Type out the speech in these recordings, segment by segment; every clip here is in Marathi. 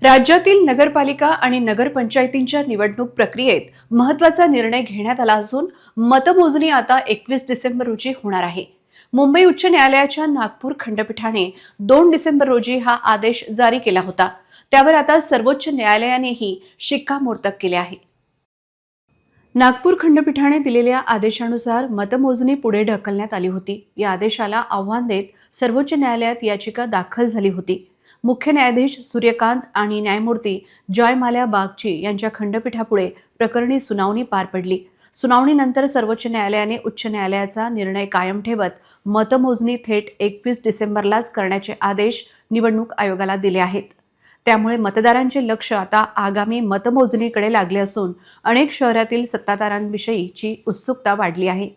राज्यातील नगरपालिका आणि नगरपंचायतींच्या निवडणूक प्रक्रियेत महत्त्वाचा निर्णय घेण्यात आला असून मतमोजणी आता 21 डिसेंबर रोजी होणार आहे. मुंबई उच्च न्यायालयाच्या नागपूर खंडपीठाने 2 डिसेंबर रोजी हा आदेश जारी केला होता. त्यावर आता सर्वोच्च न्यायालयानेही शिक्कामोर्तब केले आहे. नागपूर खंडपीठाने दिलेल्या आदेशानुसार मतमोजणी पुढे ढकलण्यात आली होती. या आदेशाला आव्हान देत सर्वोच्च न्यायालयात याचिका दाखल झाली होती. मुख्य न्यायाधीश सूर्यकांत आणि न्यायमूर्ती जयमाल्या बागची यांच्या खंडपीठापुढे प्रकरणी सुनावणी पार पडली. सुनावणीनंतर सर्वोच्च न्यायालयाने उच्च न्यायालयाचा निर्णय कायम ठेवत मतमोजणी थेट 21 डिसेंबरलाच करण्याचे आदेश निवडणूक आयोगाला दिले आहेत. त्यामुळे मतदारांचे लक्ष आता आगामी मतमोजणीकडे लागले असून अनेक शहरातील सत्ताधाऱ्यांविषयीची उत्सुकता वाढली आहे.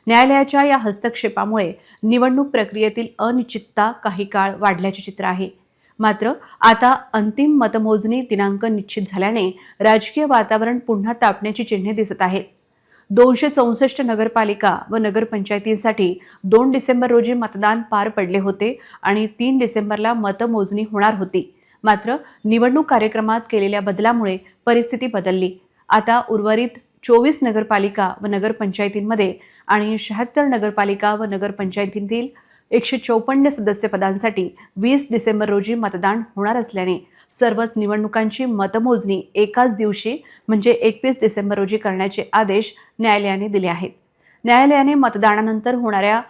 न्यायालयाच्या या हस्तक्षेपामुळे निवडणूक प्रक्रियेतील अनिश्चितता काही काळ वाढल्याचे चित्र आहे. मात्र आता अंतिम मतमोजणी दिनांक निश्चित झाल्याने राजकीय वातावरण पुन्हा तापण्याची चिन्हे दिसत आहेत. 264 नगरपालिका व नगरपंचायतींसाठी 2 डिसेंबर रोजी मतदान पार पडले होते आणि 3 डिसेंबरला मतमोजणी होणार होती. मात्र निवडणूक कार्यक्रमात केलेल्या बदलामुळे परिस्थिती बदलली. आता उर्वरित 24 नगरपालिका व नगरपंचायतींमध्ये आणि 76 नगरपालिका व नगरपंचायतींतील 154 सदस्य पदांसाठी 20 डिसेंबर रोजी मतदान होणार असल्याने सर्वच निवडणुकांची मतमोजणी एकाच दिवशी म्हणजे 21 डिसेंबर रोजी करण्याचे आदेश न्यायालयाने दिले आहेत. न्यायालयाने मतदानानंतर होणाऱ्या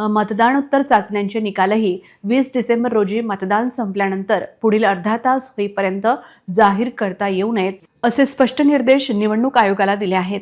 मतदानोत्तर चाचण्यांचे निकालही 20 डिसेंबर रोजी मतदान संपल्यानंतर पुढील अर्धा तास होईपर्यंत जाहीर करता येऊ नयेत असे स्पष्ट निर्देश निवडणूक आयोगाला दिले आहेत.